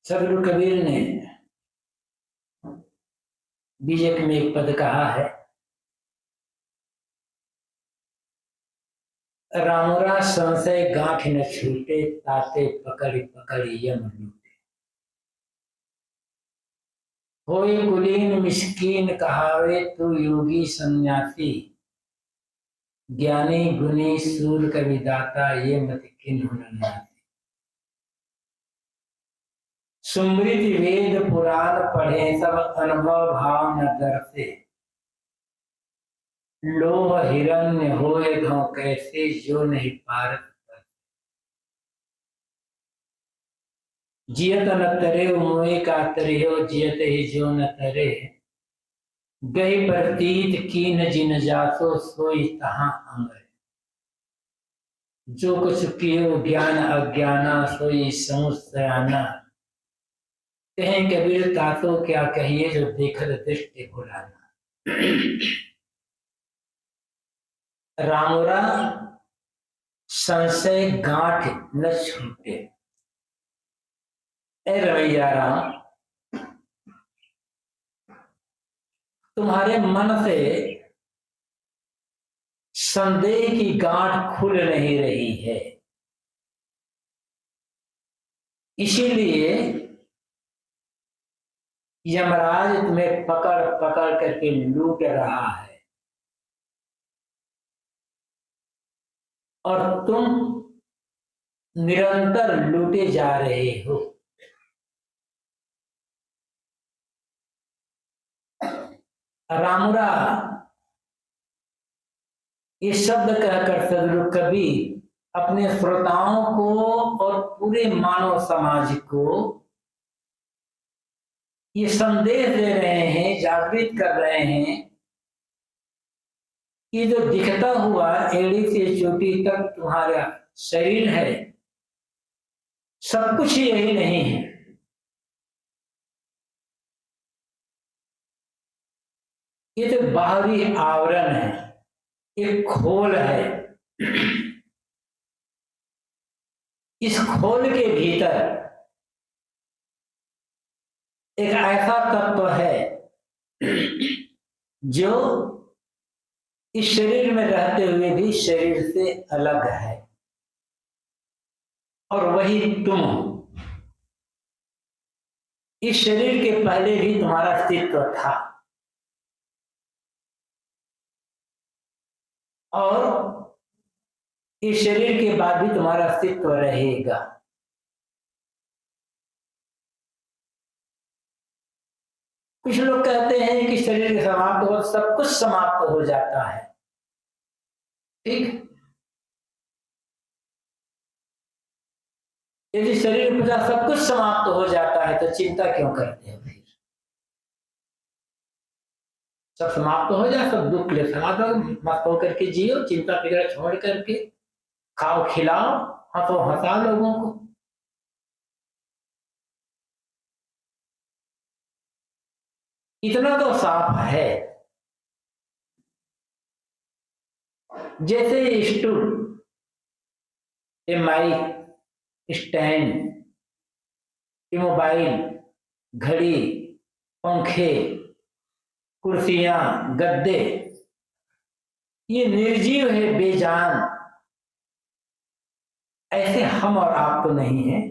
सदगुरु कबीर ने बीजक में एक पद कहा है, रामुरा संशय गांठ न छूटे, ताते पकड़ पकड़ यम लूटे। होए कुलीन मिस्कीन कहावे, तू योगी सन्यासी, ज्ञानी गुणी सूर कवि दाता, ये मत किन्हु न नासी। सुमृति वेद पुराण पढ़े, सब अनुभव भाव न दरसे, लोह हिरण्य होए घों कैसे, जो नहीं पारत जियत न तरे मोए का तरियो, जियत ही जो न तरे, गई प्रतीत की न जिन जासो, सोई तहां अमर। जो कुछ कियो ज्ञान अज्ञाना, सोई समुसयाना, कहें कबीर तातो क्या कहिए, जो देखत दृष्टि भुलाना। रामुरा संशय गांठ न छूटे। ए रवैया राम, तुम्हारे मन से संदेह की गांठ खुल नहीं रही है, इसीलिए यमराज तुम्हें पकड़ पकड़ करके लूट रहा है और तुम निरंतर लूटे जा रहे हो। रामुरा ये शब्द कहकर सदगुरु कबीर अपने श्रोताओं को और पूरे मानव समाज को ये संदेश दे रहे हैं, जागृत कर रहे हैं कि जो दिखता हुआ एड़ी से चोटी तक तुम्हारा शरीर है, सब कुछ यही नहीं है। ये तो बाहरी आवरण है, एक खोल है। इस खोल के भीतर एक ऐसा तत्व है जो इस शरीर में रहते हुए भी शरीर से अलग है, और वही तुम हो। इस शरीर के पहले भी तुम्हारा अस्तित्व था और इस शरीर के बाद भी तुम्हारा अस्तित्व रहेगा। कुछ लोग कहते हैं कि शरीर समाप्त हो, सब कुछ समाप्त हो जाता है। ठीक, यदि शरीर पूरा सब कुछ समाप्त हो जाता है तो चिंता क्यों करते हो? फिर सब समाप्त हो जाए, सब दुख ले समाप्त हो, मस्त होकर के जियो, चिंता फिक्र छोड़ करके खाओ खिलाओ, हंसो हंसा लोगों को। इतना तो साफ है, जैसे स्टूल, माइक, स्टैंड, मोबाइल, घड़ी, पंखे, कुर्सियां, गद्दे, ये निर्जीव है, बेजान। ऐसे हम और आप तो नहीं है।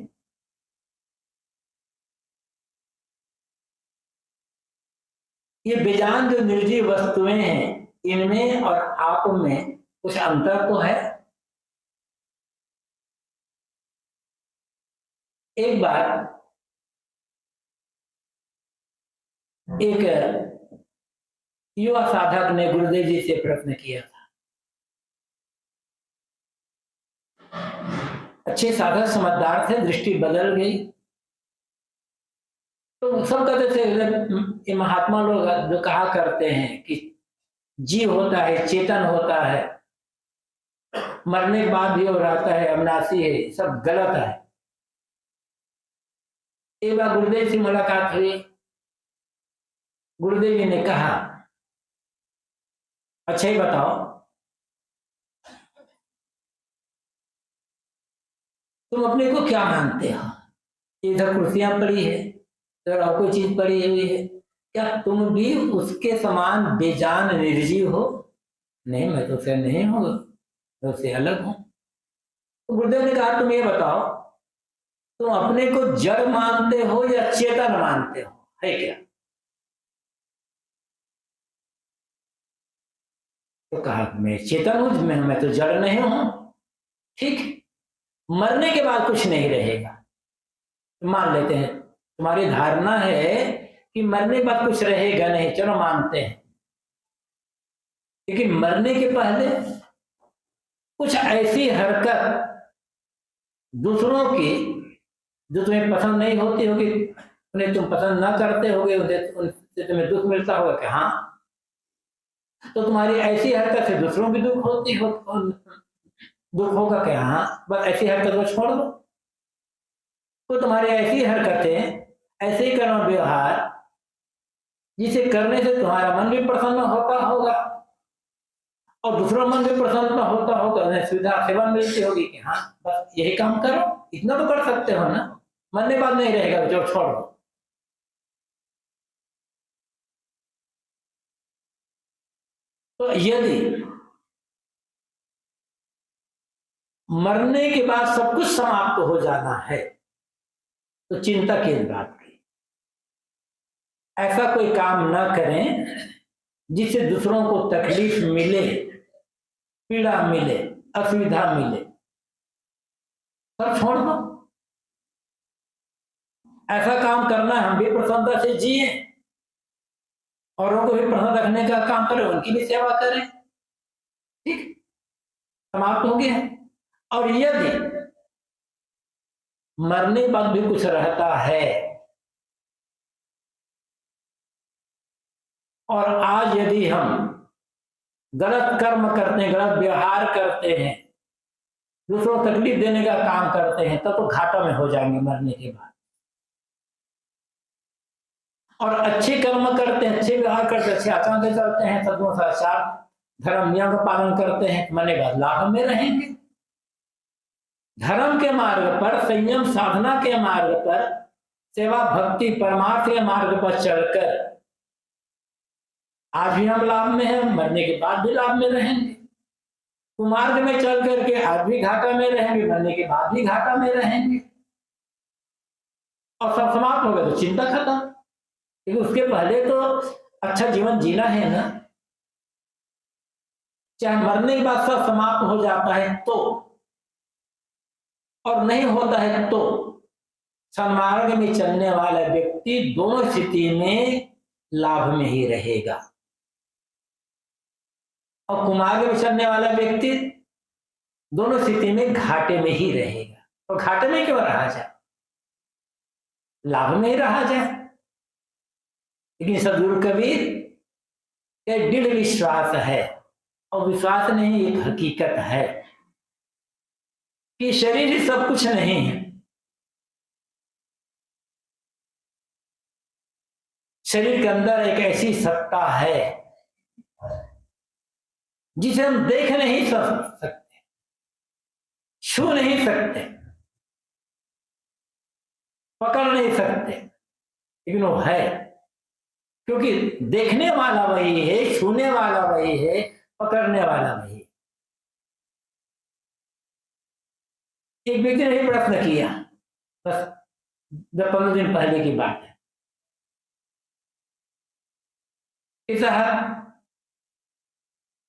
ये बेजान जो निर्जीव वस्तुएं हैं, इनमें और आप में कुछ अंतर तो है। एक बार एक युवा साधक ने गुरुदेव जी से प्रश्न किया था। अच्छे साधक समझदार थे, दृष्टि बदल गई। तो सब कहते थे, ये महात्मा लोग जो कहा करते हैं कि जीव होता है, चेतन होता है, मरने के बाद भी वो रहता है, अविनाशी है, सब गलत है। एक बार गुरुदेव से मुलाकात हुई। गुरुदेव जी ने कहा, अच्छा ही बताओ, तुम अपने को क्या मानते हो? इधर कुर्सियां पड़ी है, इधर और कोई चीज पड़ी हुई है, क्या तुम भी उसके समान बेजान निर्जीव हो? नहीं, मैं तो उससे नहीं हूँ, मैं उससे अलग हूँ। तो गुरुदेव ने कहा तुम ये बताओ, तुम अपने को जड़ मानते हो या चेतन मानते हो, है क्या? तो कहा मैं चेतन हूं, मैं तो जड़ नहीं हूं। ठीक, मरने के बाद कुछ नहीं रहेगा, मान लेते हैं, तुम्हारी धारणा है कि मरने के बाद कुछ रहेगा नहीं, चलो मानते हैं। लेकिन मरने के पहले कुछ ऐसी हरकत दूसरों की जो तुम्हें पसंद नहीं होती होगी, उन्हें तुम पसंद ना करते होगे, उनसे तुम्हें दुख मिलता होगा कि हाँ, तो तुम्हारी ऐसी हरकत से दूसरों की दुख होगा कि हाँ, बस ऐसी हरकत को छोड़ दो। तो तुम्हारी ऐसी हरकतें, ऐसे ही कर्म व्यवहार जिसे करने से तुम्हारा मन भी प्रसन्न होता होगा और दूसरा मन भी प्रसन्न होता होगा, उन्हें सुविधा सेवा मिलती होगी कि हाँ बस यही काम करो, इतना तो कर सकते हो ना, मरने बाद नहीं रहेगा, जो छोड़ दो। तो यदि मरने के बाद सब कुछ समाप्त हो जाना है तो चिंता किस बात की? ऐसा कोई काम ना करें जिससे दूसरों को तकलीफ मिले, पीड़ा मिले, असुविधा मिले, सब छोड़ दो। ऐसा काम करना, हम भी प्रसन्नता से जिए, औरों को भी प्रसन्न रखने का काम करें, उनकी भी सेवा करें, ठीक, समाप्त हो गया। और यदि मरने के बाद भी कुछ रहता है और आज यदि हम गलत कर्म करते हैं, गलत व्यवहार करते हैं, दूसरों को तकलीफ देने का काम करते हैं, तब तो घाटा में हो जाएंगे मरने के बाद। और अच्छे कर्म करते हैं, अच्छे व्यवहार करते हैं, अच्छे आचरण से चलते हैं, सदगुण सदाचार धर्म नियम का पालन करते हैं, मरने के बाद लाभ में रहेंगे। धर्म के मार्ग पर, संयम साधना के मार्ग पर, सेवा भक्ति परमार्थ के मार्ग पर चलकर आज भी हम लाभ में हैं, मरने के बाद भी लाभ में रहेंगे। कुमार्ग में चल करके आज भी घाटा में रहेंगे, मरने के बाद भी घाटा में रहेंगे, और सब समाप्त हो गए तो चिंता खत्म। क्योंकि उसके पहले तो अच्छा जीवन जीना है ना। चाहे मरने के बाद सब समाप्त हो जाता है तो, और नहीं होता है तो, सन्मार्ग में चलने वाला व्यक्ति दोनों स्थिति में लाभ में ही रहेगा, और कुमार्ग में चलने वाला व्यक्ति दोनों स्थिति में घाटे में ही रहेगा। और घाटे में क्यों रहा जाए, लाभ में ही रहा जाए। लेकिन सदगुरु कबीर का दृढ़ विश्वास है, और विश्वास नहीं, एक हकीकत है कि शरीर ही सब कुछ नहीं है। शरीर के अंदर एक ऐसी सत्ता है जिसे हम देख नहीं सकते, छू नहीं सकते, पकड़ नहीं सकते, लेकिन वो है। क्योंकि देखने वाला वही है, छूने वाला वही है, पकड़ने वाला वही है। एक व्यक्ति ने प्रश्न किया, बस 10-15 दिन पहले की बात है, इस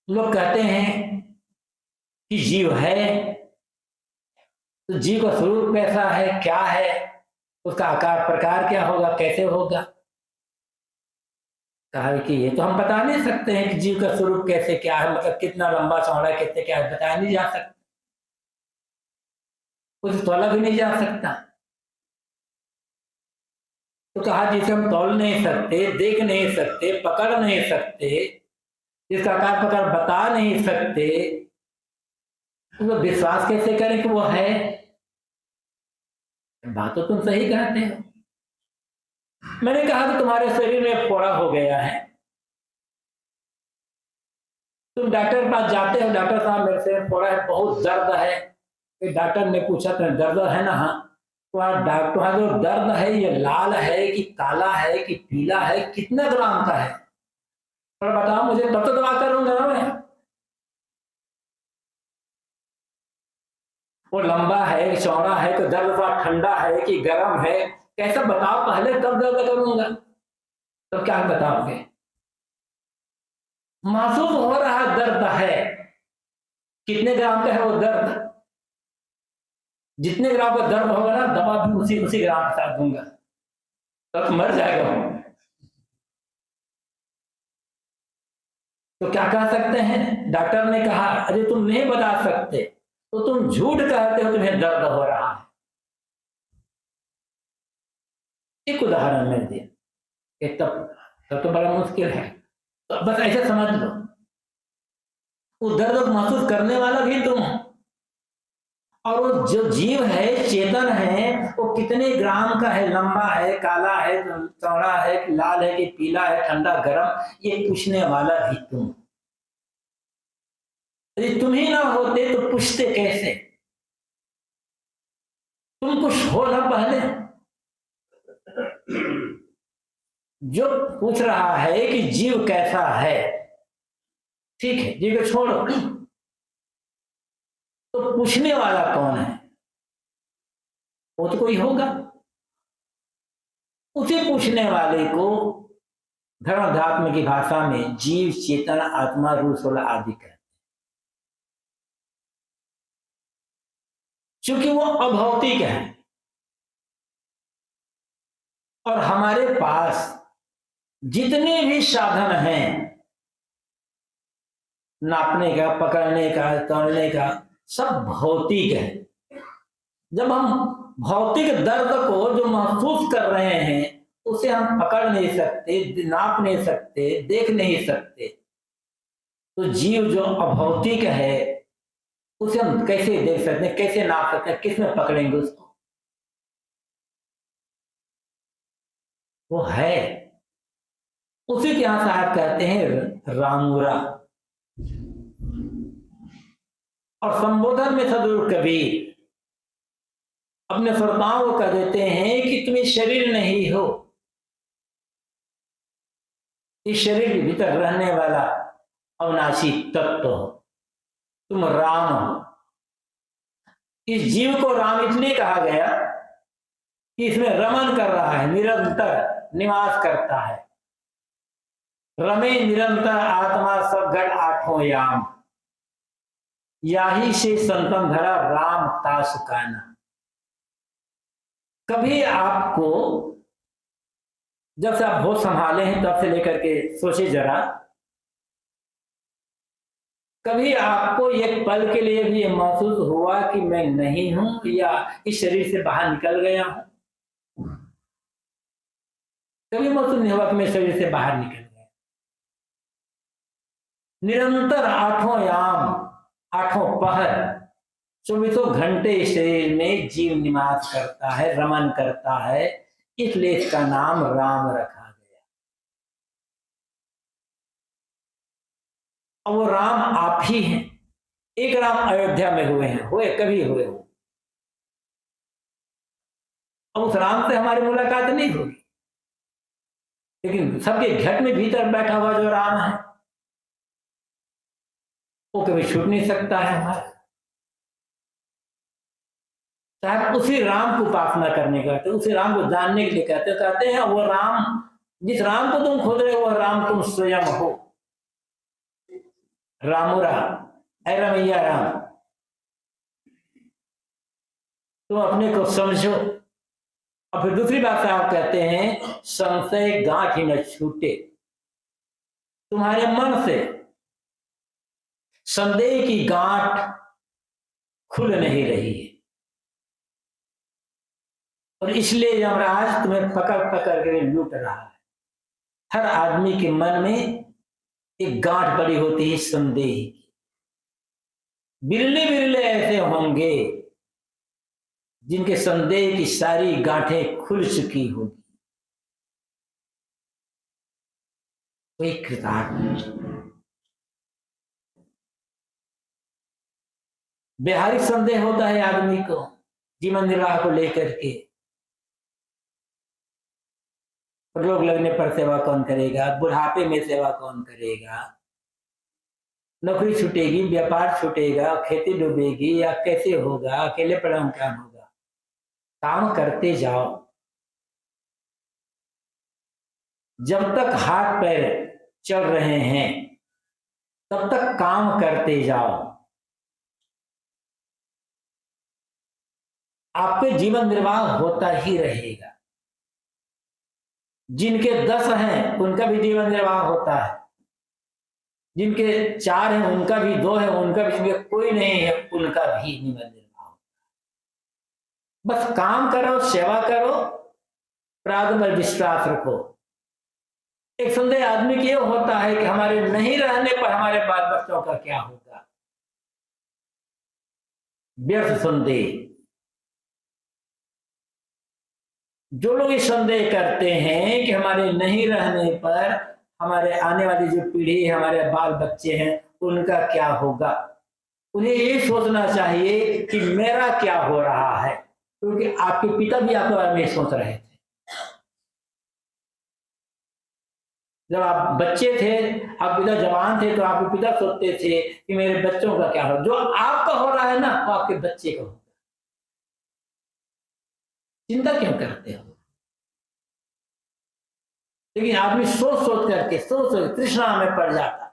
लोग कहते हैं कि जीव है, तो जीव का स्वरूप कैसा है, क्या है, उसका आकार प्रकार क्या होगा, कैसे होगा? कहा कि ये तो हम बता नहीं सकते हैं कि जीव का स्वरूप कैसे क्या है, मतलब कितना लंबा चौड़ा है, कितने क्या है, बताया नहीं जा सकता, कुछ तोला भी नहीं जा सकता। तो कहा जिसे हम तोल नहीं सकते, देख नहीं सकते, पकड़ नहीं सकते, जिसका आकार प्रकार बता नहीं सकते, तो विश्वास कैसे करें कि वो है? बात तो तुम सही कहते हो। मैंने कहा कि तुम्हारे शरीर में फोड़ा हो गया है, तुम डॉक्टर के पास जाते हो, डॉक्टर साहब मेरे से फोड़ा है, बहुत दर्द है। डॉक्टर ने पूछा तो दर्द है ना? हाँ। तुम्हारा जो दर्द है ये लाल है कि काला है कि पीला है, कितना ग्राम का है, और बताओ मुझे, तब तो दवा करूंगा ना मैं। वो लंबा है कि चौड़ा है, कि दर्द थोड़ा ठंडा है कि गर्म है, कैसा बताओ पहले, तब दर्द करूंगा। तो क्या बताओगे? महसूस हो रहा दर्द है, कितने ग्राम का है वो दर्द? जितने ग्राम का दर्द होगा ना, दवा भी उसी ग्राम के साथ दूंगा, तो मर जाएगा वो। तो क्या कह सकते हैं? डॉक्टर ने कहा अरे तुम नहीं बता सकते तो तुम झूठ कहते हो तुम्हें दर्द हो रहा है। एक उदाहरण मैंने दिया, तब तो बड़ा मुश्किल है, तो बस ऐसे समझ लो, वो दर्द को महसूस करने वाला भी तुम, और वो जो जीव है, चेतन है, वो कितने ग्राम का है, लंबा है, काला है, चौड़ा है, लाल है कि पीला है, ठंडा गर्म, ये पूछने वाला भी तुम। यदि तुम ही ना होते तो पूछते कैसे? तुम कुछ हो ना पहले। जो पूछ रहा है कि जीव कैसा है, ठीक है, जीव को छोड़ो, तो पूछने वाला कौन है? वो तो कोई होगा। उसे पूछने वाले को धर्म अध्यात्म की भाषा में जीव, चेतन, आत्मा, रूह, सोल आदि कहते हैं। क्योंकि वो अभौतिक है, और हमारे पास जितने भी साधन हैं, नापने का, पकड़ने का, तोड़ने का, सब भौतिक है। जब हम भौतिक दर्द को जो महसूस कर रहे हैं, उसे हम पकड़ नहीं सकते, नाप नहीं सकते, देख नहीं सकते, तो जीव जो अभौतिक है उसे हम कैसे देख सकते हैं, कैसे नाप सकते हैं, किस में पकड़ेंगे उसको? वो है, उसी के यहां साहब कहते हैं रामूरा। और संबोधन में सदगुरु कबीर अपने श्रोताओं को कह देते हैं कि तुम्हें शरीर नहीं हो, इस शरीर के भीतर रहने वाला अविनाशी तत्व हो, तुम राम हो। इस जीव को राम इसलिए कहा गया कि इसमें रमन कर रहा है, निरंतर निवास करता है। रमे निरंतर आत्मा सब गढ़ आठों याम, याही से संतन धरा राम तास काना। कभी आपको, जब से आप होश संभाले हैं तब से लेकर के सोचे जरा, कभी आपको एक पल के लिए भी महसूस हुआ कि मैं नहीं हूं, या इस शरीर से बाहर निकल गया हूं? कभी महसूस नहीं हुआ कि मैं शरीर से बाहर निकल गया? निरंतर आठों याम, आठों पहर, 24 घंटे शरीर में जीव निवास करता है, रमन करता है, इसलिए इसका नाम राम रखा गया। और वो राम आप ही हैं। एक राम अयोध्या में हुए हैं, हुए कभी हुए हो, अब उस राम से हमारी मुलाकात नहीं होगी, लेकिन सबके घट में भीतर बैठा हुआ जो राम है वो कभी छूट नहीं सकता है हमारा। शायद उसी राम को उपासना करने का, तो उसी राम को जानने के लिए कहते हैं वो राम, जिस राम को तुम खोज रहे हो वह राम तुम स्वयं हो। रामुरा, ऐ रमैया राम, तुम अपने को समझो। और फिर दूसरी बात आप कहते हैं संशय गांठ ही न छूटे, तुम्हारे मन से संदेह की गांठ खुल नहीं रही है, और इसलिए यमराज तुम्हें पकड़ पकड़ के लूट रहा है। हर आदमी के मन में एक गांठ पड़ी होती है संदेह की। बिरले बिरले ऐसे होंगे जिनके संदेह की सारी गांठें खुल चुकी होगी, वही कृतार्थ। व्यावहारिक संदेह होता है आदमी को जीवन निर्वाह को लेकर के, रोग लगने पर सेवा कौन करेगा, बुढ़ापे में सेवा कौन करेगा, नौकरी छूटेगी, व्यापार छूटेगा, खेती डूबेगी, या कैसे होगा, अकेले पड़ा हूं क्या होगा। काम करते जाओ, जब तक हाथ पैर चल रहे हैं तब तक काम करते जाओ, आपके जीवन निर्वाह होता ही रहेगा। जिनके 10 हैं उनका भी जीवन निर्वाह होता है, जिनके 4 हैं उनका भी 2 है, उनका भी, जिनके कोई नहीं है उनका भी जीवन निर्वाह होता है। बस काम करो, सेवा करो, प्रारब्ध में विश्वास रखो। एक संदेह आदमी के ये होता है कि हमारे नहीं रहने पर हमारे बाल बच्चों का क्या होगा। व्यर्थ संदेह। जो लोग ये संदेह करते हैं कि हमारे नहीं रहने पर हमारे आने वाली जो पीढ़ी है, हमारे बाल बच्चे हैं, उनका क्या होगा, उन्हें ये सोचना चाहिए कि मेरा क्या हो रहा है। क्योंकि आपके पिता भी आपके बारे में सोच रहे थे। जब आप बच्चे थे, आप पिता जवान थे, तो आपके पिता सोचते थे कि मेरे बच्चों का क्या हो। जो आपका हो रहा है ना, वो आपके बच्चे का होगा। चिंता क्यों करते हो? लेकिन आदमी सोच सोच करके तृष्णा में पड़ जाता।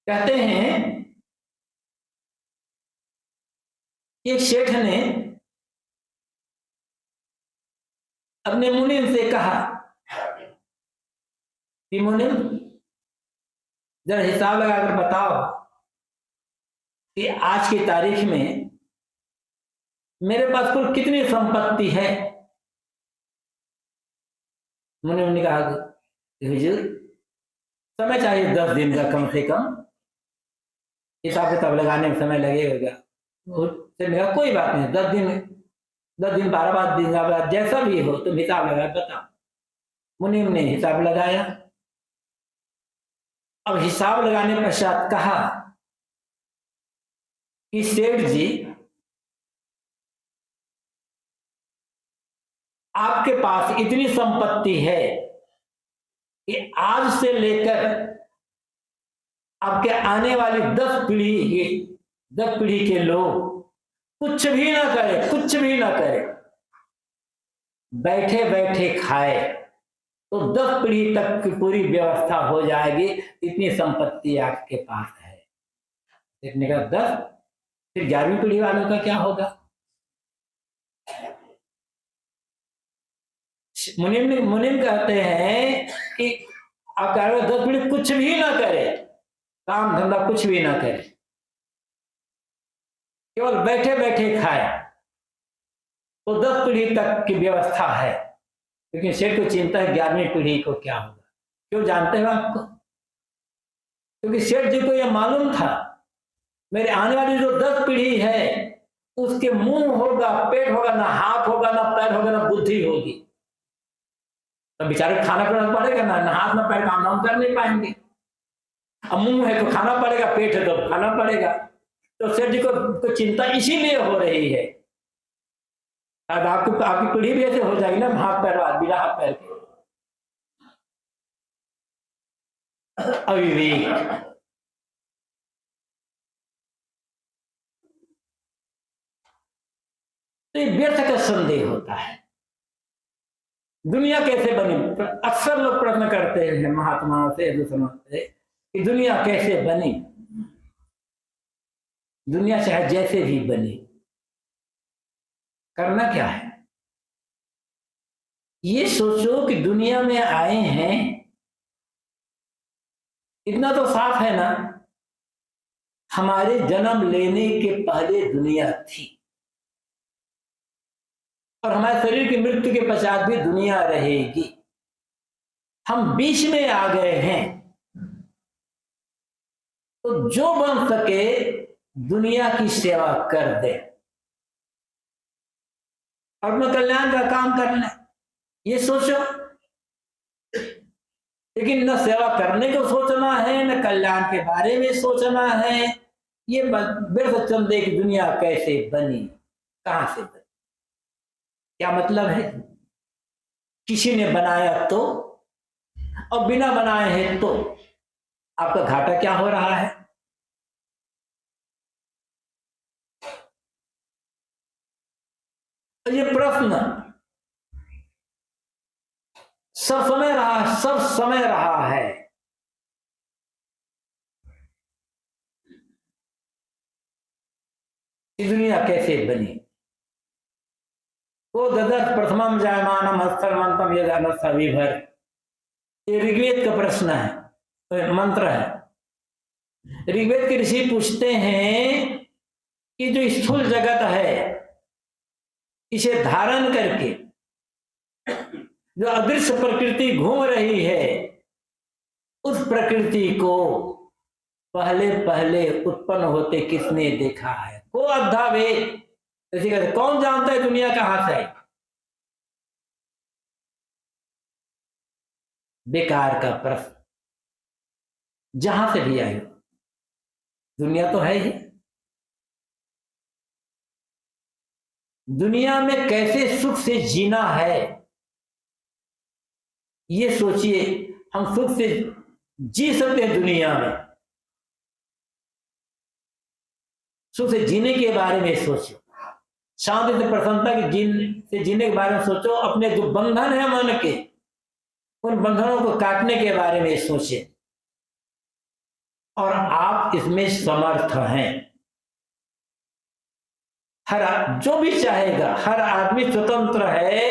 कहते हैं एक सेठ ने अपने मुनीम से कहा कि मुनीम, जरा हिसाब लगाकर बताओ कि आज की तारीख में मेरे पास कुल कितनी संपत्ति है। मुनीम ने कहा कि हुजूर, समय चाहिए 10 दिन का कम से कम, हिसाब किताब लगाने में समय लगेगा। उसने कहा कोई बात नहीं, 10 दिन 12 दिन बाद जैसा भी हो तुम हिसाब लगा बताओ। मुनीम ने हिसाब लगाया। अब हिसाब लगाने पश्चात कहा कि सेठ जी, आपके पास इतनी संपत्ति है कि आज से लेकर आपके आने वाली 10 पीढ़ी के लोग कुछ भी ना करे, कुछ भी ना करे, बैठे बैठे खाए तो 10 पीढ़ी तक की पूरी व्यवस्था हो जाएगी। इतनी संपत्ति आपके पास है। देखने का 10, फिर 11वीं पीढ़ी वालों का क्या होगा? मुनीम कहते हैं कि आप 10 पीढ़ी कुछ भी ना करे, काम धंधा कुछ भी ना करे, केवल बैठे बैठे खाए तो 10 पीढ़ी तक की व्यवस्था है। लेकिन सेठ को चिंता है 11वीं पीढ़ी को क्या होगा। क्यों जानते हो आपको? क्योंकि सेठ जी को यह मालूम था मेरे आने वाली जो 10 पीढ़ी है उसके मुंह होगा, पेट होगा, ना हाथ होगा, ना पैर होगा, ना बुद्धि होगी। तो बेचारे खाना पीना पड़ेगा ना हाथ ना पैर, काम कर नहीं पाएंगे। अब मुंह है तो खाना पड़ेगा, पेट है तो खाना पड़ेगा। तो सेठ जी को चिंता इसीलिए हो रही है। अब आपकी पीढ़ी भी ऐसे हो जाएगी ना, हाथ पैर बिना हाथ पैर के। अविवेक। तो ये व्यर्थ का संदेह होता है। दुनिया कैसे बनी? अक्सर लोग प्रश्न करते हैं महात्माओं से, दूसरों से कि दुनिया कैसे बनी। दुनिया चाहे जैसे भी बनी, करना क्या है? ये सोचो कि दुनिया में आए हैं, इतना तो साफ है ना, हमारे जन्म लेने के पहले दुनिया थी और हमारे शरीर की मृत्यु के पश्चात भी दुनिया रहेगी। हम बीच में आ गए हैं, तो जो बन सके दुनिया की सेवा कर दे और अपने कल्याण का काम कर ले, ये सोचो। लेकिन न सेवा करने को सोचना है, न कल्याण के बारे में सोचना है। ये व्यर्थ चंदे की दुनिया कैसे बनी, कहां से बनी, क्या मतलब है? किसी ने बनाया तो, और बिना बनाए हैं तो आपका घाटा क्या हो रहा है? तो ये प्रश्न सब समय रहा है। ये दुनिया कैसे बनी? वो ददर्थ प्रथमम जायमानम हस्तमंतम यदान सविभर, ये ऋग्वेद का प्रश्न है, मंत्र है। ऋग्वेद के ऋषि पूछते हैं कि जो स्थूल जगत है, इसे धारण करके जो अदृश्य प्रकृति घूम रही है, उस प्रकृति को पहले पहले उत्पन्न होते किसने देखा है? को अद्धा वेद, जैसे कहते कौन जानता है दुनिया कहां से आई? बेकार का प्रश्न। जहां से भी आई दुनिया तो है ही। दुनिया में कैसे सुख से जीना है ये सोचिए। हम सुख से जी सकते हैं दुनिया में, सुख से जीने के बारे में सोचो, शांति से प्रसन्नता से जीने के बारे में सोचो। अपने जो बंधन है मन के, उन बंधनों को काटने के बारे में सोचें, और आप इसमें समर्थ हैं। जो भी चाहेगा, हर आदमी स्वतंत्र है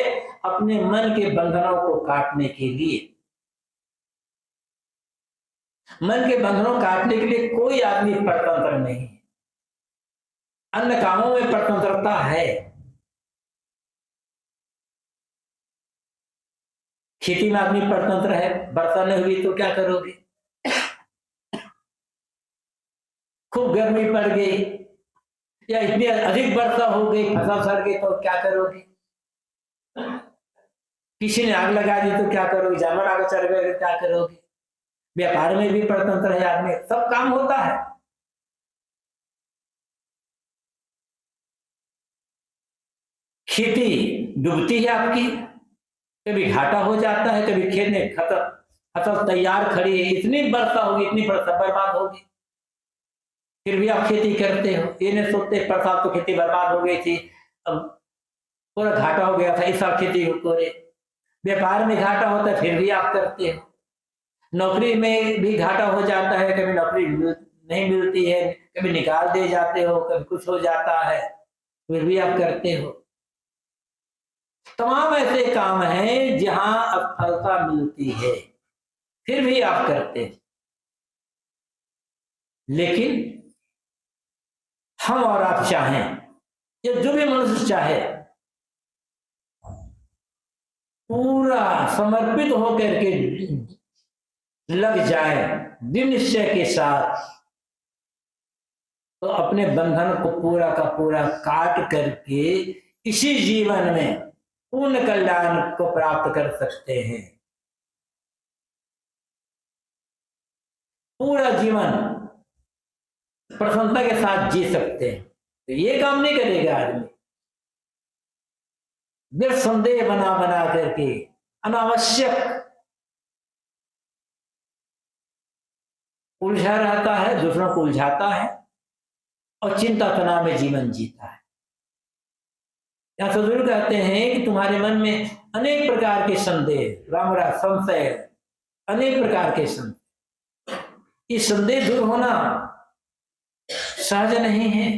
अपने मन के बंधनों को काटने के लिए। मन के बंधनों काटने के लिए कोई आदमी स्वतंत्र नहीं। अन्य कामों में स्वतंत्रता है। खेती में आदमी स्वतंत्र है, वर्षा नहीं हुई तो क्या करोगे? खूब गर्मी पड़ गई या इतनी अधिक वर्षा हो गई, फसल सड़ गई तो क्या करोगे? किसी ने आग लगा दी तो क्या करोगे? जानवर आगे चढ़ गए तो क्या करोगे? व्यापार में भी स्वतंत्र है आदमी, सब काम होता है। खेती डूबती है आपकी, कभी घाटा हो जाता है, कभी खेत में फसल तैयार खड़ी है, इतनी वर्षा होगी, इतनी फसल बर्बाद होगी, फिर भी आप खेती करते हो। ये नहीं सोचते बरसात तो खेती बर्बाद हो गई थी, अब पूरा घाटा हो गया था, इस साल खेती पूरे। व्यापार में घाटा होता है फिर भी आप करते हो। नौकरी में भी घाटा हो जाता है, कभी नौकरी नहीं मिलती है, कभी निकाल दे जाते हो, कभी कुछ हो जाता है, फिर भी आप करते हो। तमाम ऐसे काम हैं जहां असफलता मिलती है, फिर भी आप करते हैं। लेकिन हम और आप चाहें, या जो भी मनुष्य चाहे, पूरा समर्पित होकर के लग जाए दृढ़ निश्चय के साथ, तो अपने बंधन को पूरा का पूरा काट करके इसी जीवन में पूर्ण कल्याण को प्राप्त कर सकते हैं। पूरा जीवन प्रसन्नता के साथ जी सकते हैं। तो ये काम नहीं करेगा आदमी, संदेह बना बना करके अनावश्यक उलझा रहता है, दूसरों को उलझाता है और चिंता तनाव में जीवन जीता है। यहां सदगुरु कहते हैं कि तुम्हारे मन में अनेक प्रकार के संदेह, रामरा संशय, अनेक प्रकार के संदेह, ये संदेह दूर होना सहज नहीं है।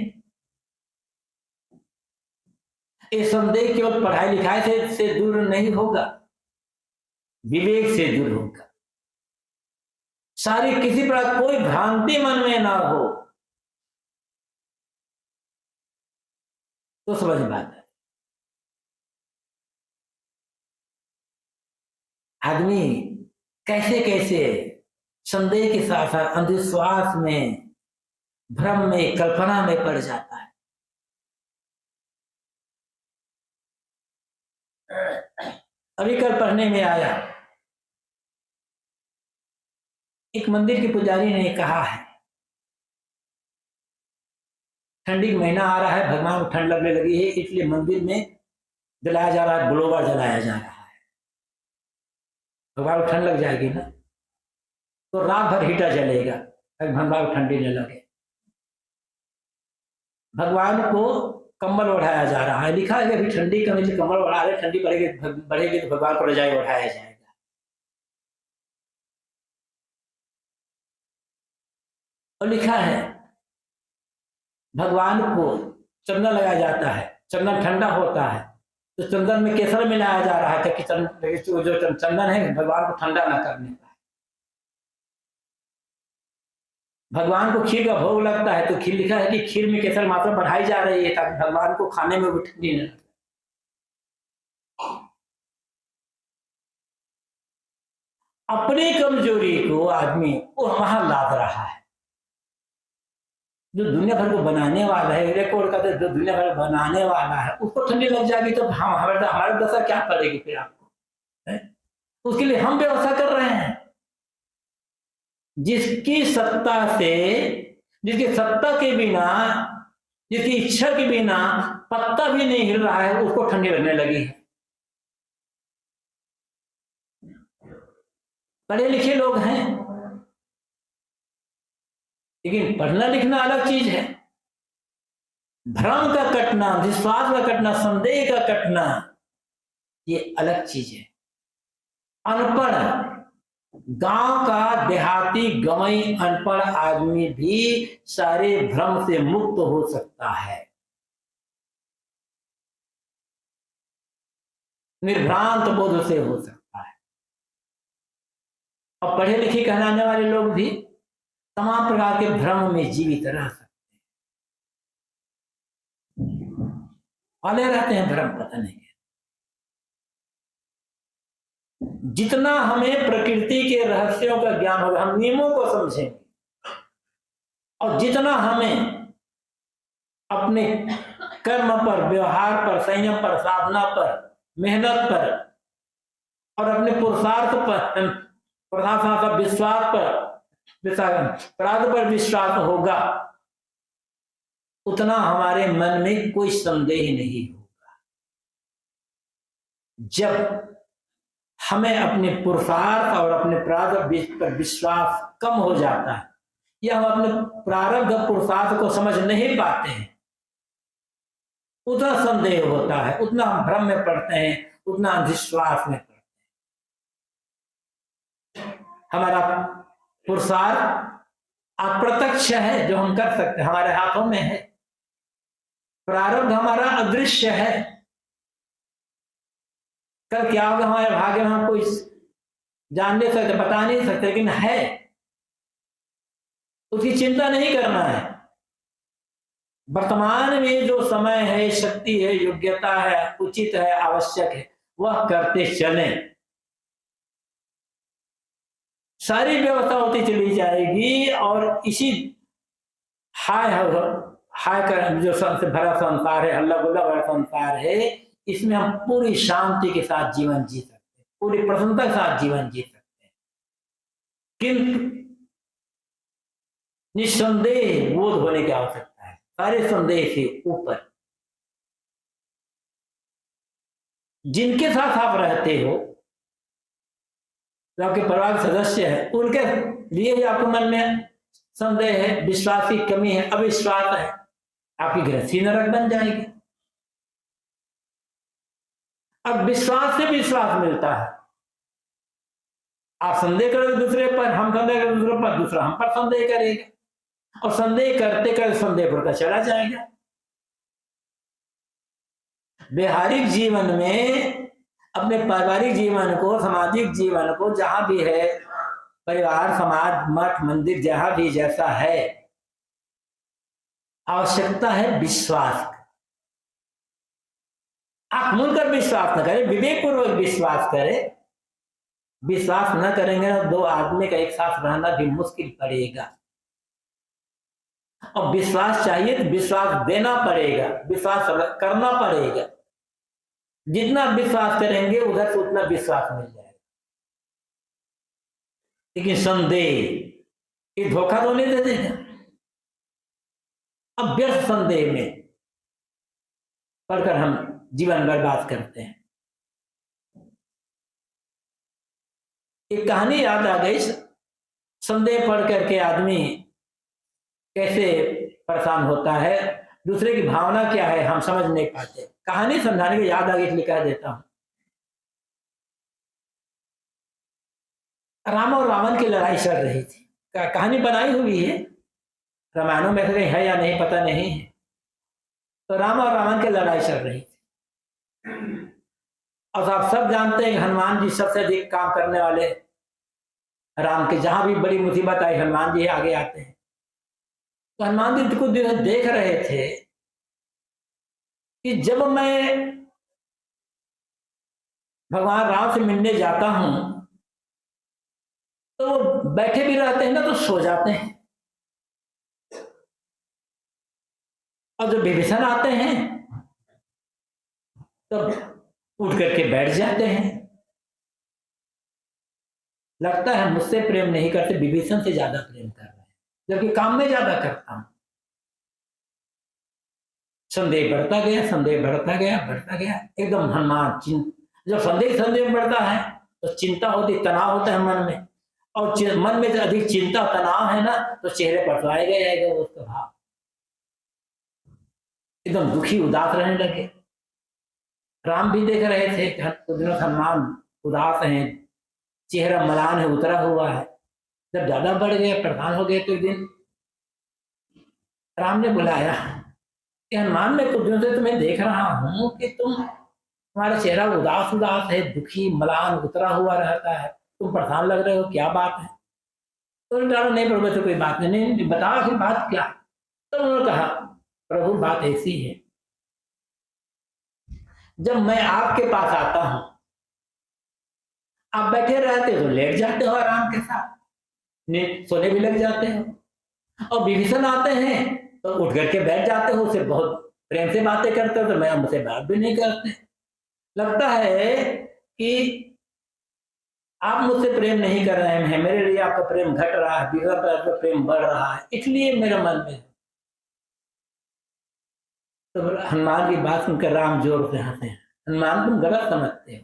ये संदेह केवल पढ़ाई लिखाई से दूर नहीं होगा, विवेक से दूर होगा। सारी किसी प्रकार कोई भ्रांति मन में ना हो तो समझ बात है। आदमी कैसे कैसे संदेह के साथ साथ अंधविश्वास में, भ्रम में, कल्पना में पड़ जाता है। अभी कल पढ़ने में आया, एक मंदिर के पुजारी ने कहा है, ठंडी का महीना आ रहा है, भगवान को ठंड लगने लगी है, इसलिए मंदिर में जलाया जा रहा है, ग्लोबर जलाया जा रहा है। भगवान को ठंड लग जाएगी ना, तो रात भर हीटर जलेगा, भगवान को ठंडी न लगे। भगवान को कंबल ओढ़ाया जा रहा है, लिखा है कि अभी ठंडी कम है, कंबल ओढ़ा रहे, ठंडी बढ़ेगी तो भगवान को रजाई ओढ़ाया जाएगा। और लिखा है भगवान को चंदन लगाया जाता है, चंदन ठंडा होता है, तो चंदन में केसर मिलाया जा रहा है ताकि जो चंदन है भगवान को ठंडा ना करने पाए। भगवान को खीर का भोग लगता है तो खीर, लिखा है कि खीर में केसर मात्रा बढ़ाई जा रही है ताकि भगवान को खाने में भी ठंडी न लगे। अपनी कमजोरी को आदमी वो वहां लाद रहा है। जो दुनिया भर को बनाने वाला है, रिकॉर्ड का जो दुनिया भर बनाने वाला है, उसको ठंडी लग जाएगी तो हम हमारी दशा क्या पड़ेगी फिर आपको है? उसके लिए हम व्यवस्था कर रहे हैं। जिसकी सत्ता से, जिसकी सत्ता के बिना, जिसकी इच्छा के बिना पत्ता भी नहीं हिल रहा है, उसको ठंडी लगने लगी है। पढ़े लिखे लोग हैं, लेकिन पढ़ना लिखना अलग चीज है। भ्रम का कटना, विश्वास का कटना, संदेह का कटना, ये अलग चीज है। अनपढ़ गांव का देहाती गंवई अनपढ़ आदमी भी सारे भ्रम से मुक्त हो सकता है, निर्भ्रांत बोध से हो सकता है। और पढ़े लिखे कहलाने वाले लोग भी तमाम प्रकार के भ्रम में जीवित रह सकते हैं, वाले रहते हैं भ्रम, पता नहीं। जितना हमें प्रकृति के रहस्यों का ज्ञान होगा, हम नियमों को समझेंगे, और जितना हमें अपने कर्म पर, व्यवहार पर, संयम पर, साधना पर, मेहनत पर और अपने पुरुषार्थ पर, विश्वास पर, प्रार्थ पर विश्वास होगा, उतना हमारे मन में कोई संदेह नहीं होगा। जब हमें अपने पुरुषार्थ और अपने प्रारब्ध पर विश्वास कम हो जाता है, या हम अपने प्रारब्ध पुरुषार्थ को समझ नहीं पाते हैं, उतना संदेह होता है, उतना हम भ्रम में पड़ते हैं, उतना अंधविश्वास में पड़ते हैं। हमारा पुरुषार्थ अप्रत्यक्ष है, जो हम कर सकते हैं, हमारे हाथों में है। प्रारब्ध हमारा अदृश्य है, कल क्या होगा हमारे भाग्य में हम कोई जान नहीं सकते, बता नहीं सकते, लेकिन है, उसकी चिंता नहीं करना है। वर्तमान में जो समय है, शक्ति है, योग्यता है, उचित है, आवश्यक है, वह करते चले, सारी व्यवस्था होती चली जाएगी। और इसी हाय कर जो सबसे भरा संसार है, हल्ला गुल्ला भरा संसार है, इसमें हम पूरी शांति के साथ जीवन जी सकते हैं, पूरी प्रसन्नता के साथ जीवन जी सकते हैं। किंतु निस्संदेह बोध होने की आवश्यकता है, सारे संदेह से ऊपर। जिनके साथ आप रहते हो, जो आपके परिवार के सदस्य है, उनके लिए ही आपके मन में संदेह है, विश्वास की कमी है, अविश्वास है, आपकी गृहस्थी नरक बन जाएगी। अब विश्वास से विश्वास मिलता है। आप संदेह करोगे दूसरे पर, हम संदेह करेंगे दूसरे पर, दूसरा हम पर संदेह करेगा, और संदेह करते करते संदेह बढ़ता चला जाएगा। व्यवहारिक जीवन में, अपने पारिवारिक जीवन को, सामाजिक जीवन को, जहां भी है, परिवार, समाज, मठ, मंदिर, जहां भी जैसा है, आवश्यकता है विश्वास। आंख मूंद कर विश्वास न करें, विवेक पूर्वक विश्वास करें। विश्वास न करेंगे ना, दो आदमी का एक साथ रहना भी मुश्किल पड़ेगा। और विश्वास चाहिए तो विश्वास देना पड़ेगा, विश्वास करना पड़ेगा। जितना विश्वास करेंगे उधर से उतना विश्वास मिल जाएगा। लेकिन संदेह, ये धोखा तो नहीं दे देगा। अब व्यर्थ संदेह में पढ़कर हम जीवन बर्बाद करते हैं। एक कहानी याद आ गई। संदेह पढ़ करके आदमी कैसे परेशान होता है, दूसरे की भावना क्या है हम समझ नहीं पाते। कहानी समझाने की याद आ गई इसलिए कह देता हूं। राम और रावण की लड़ाई चल रही थी, कहानी बनाई हुई है, रामायणों में से है या नहीं पता नहीं है। तो राम और रावण की लड़ाई चल रही थी और आप सब जानते हैं हनुमान जी सबसे अधिक काम करने वाले। राम के जहां भी बड़ी मुसीबत आई हनुमान जी आगे आते हैं। तो हनुमान जी को देख रहे थे कि जब मैं भगवान राम से मिलने जाता हूं तो बैठे भी रहते हैं ना तो सो जाते हैं, और जब विभीषण आते हैं तब उठ करके बैठ जाते हैं। लगता है मुझसे प्रेम नहीं करते, विभीषण से ज्यादा प्रेम कर रहे हैं, जबकि काम में ज्यादा करता हूं। संदेह बढ़ता गया, संदेह बढ़ता गया, बढ़ता गया। एकदम हनुमान जब संदेह बढ़ता है तो चिंता होती, तनाव होता है मन में, और मन में अधिक चिंता तनाव है ना तो चेहरे पर तो आएगा जाएगा उसका भाव। एकदम दुखी उदास रहने लगे। राम भी देख रहे थे हनुमान उदास हैं, चेहरा मलान है, उतरा हुआ है। जब ज्यादा बढ़ गया, परेशान हो गए, तो एक दिन राम ने बुलाया कि हनुमान, मैं कुछ दिनों से तुम्हें देख रहा हूं कि तुम्हारा चेहरा उदास उदास है, दुखी मलान उतरा हुआ रहता है, तुम परेशान लग रहे हो, क्या बात है? तो उन्होंने नहीं प्रभु, तो कोई बात नहीं, बताओ कि बात क्या। तो उन्होंने कहा प्रभु बात ऐसी है, जब मैं आपके पास आता हूं आप बैठे रहते हो तो लेट जाते हो आराम के साथ, सोने भी लग जाते हो, और विभीषण आते हैं तो उठ करके बैठ जाते हो, उससे बहुत प्रेम से बातें करते हो, तो मैं मुझसे बात भी नहीं करते। लगता है कि आप मुझसे प्रेम नहीं कर रहे हैं, मेरे लिए आपका प्रेम घट रहा है, विभीषण पर आपका प्रेम बढ़ रहा है, इसलिए मेरे मन में। तो हनुमान की बात सुनकर राम जोर से हंसे। हनुमान तुम गलत समझते हो,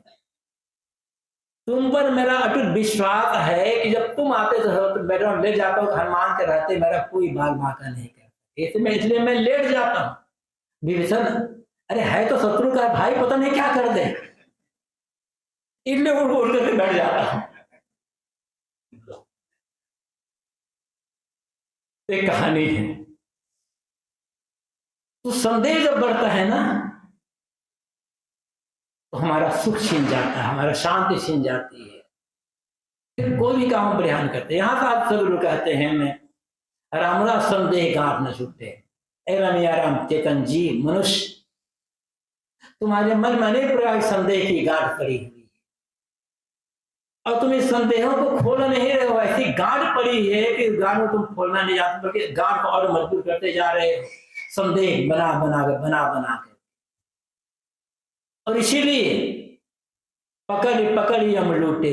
तुम पर मेरा अटूट विश्वास है कि जब तुम आते तो मेरा ले जाता हूँ, हनुमान के रहते मेरा कोई बाल बांका नहीं करता, इसलिए मैं लेट जाता हूँ। विभीषण अरे है तो शत्रु का भाई, पता नहीं क्या कर दे, इसलिए उठ करके बैठ जाता हूँ। एक कहानी है। तो संदेह जब बढ़ता है ना तो हमारा सुख छीन जाता है, हमारा शांति छीन जाती है, फिर कोई भी काम परिहान करते। यहाँ साथ सब लोग कहते हैं मैं रामरा संदेह गांठ न छूटे, ए रमिया राम चेतन जी मनुष्य, तुम्हारे मन में अनेक प्रकार संदेह की गांठ पड़ी हुई है और तुम इस संदेहों को खोल नहीं रहे हो। ऐसी गांठ पड़ी है कि गांठ को तुम खोलना नहीं जाते, बल्कि गांठ को और मजबूत करते जा रहे हो, संदेह बना बना के। और इसीलिए पकड़ यम लूटे,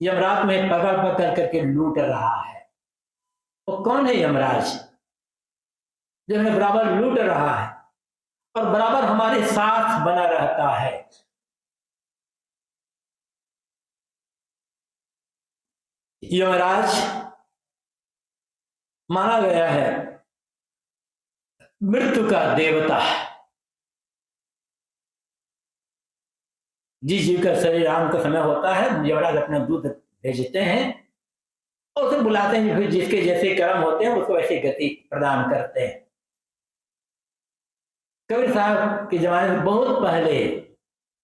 यमराज में पकड़ करके लूट रहा है। वो कौन है यमराज? जो हमें बराबर लूट रहा है और बराबर हमारे साथ बना रहता है। यमराज माना गया है मृत्यु का देवता। जिस जीव का शरीर आम का समय होता है, यमराज अपना दूध भेजते हैं और उसे बुलाते हैं, फिर जिसके जैसे कर्म होते हैं उसको ऐसी गति प्रदान करते हैं। कबीर साहब के जमाने में बहुत पहले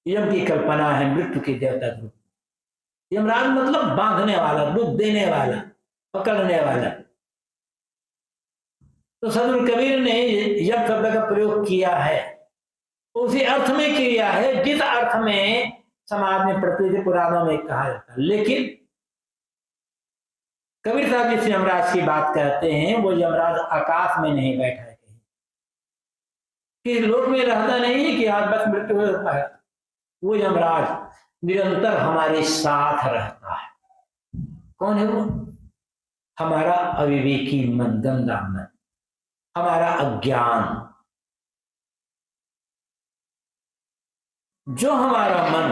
यम की कल्पना है मृत्यु की देवता रूप। यमराज मतलब बांधने वाला, दूध देने वाला, पकड़ने वाला। तो सदगुरु कबीर ने यम शब्द का प्रयोग किया है, उसी अर्थ में किया है जिस अर्थ में समाज में प्रतिनिधि पुराणों में कहा जाता है। लेकिन कबीर साहब जिस यमराज की बात कहते हैं वो यमराज आकाश में नहीं बैठा है, कि लोक में रहता नहीं है कि आज बस मृत्यु होता है। वो यमराज निरंतर हमारे साथ रहता है। कौन है वो? हमारा अविवेकी मन, गंदा मन, हमारा अज्ञान। जो हमारा मन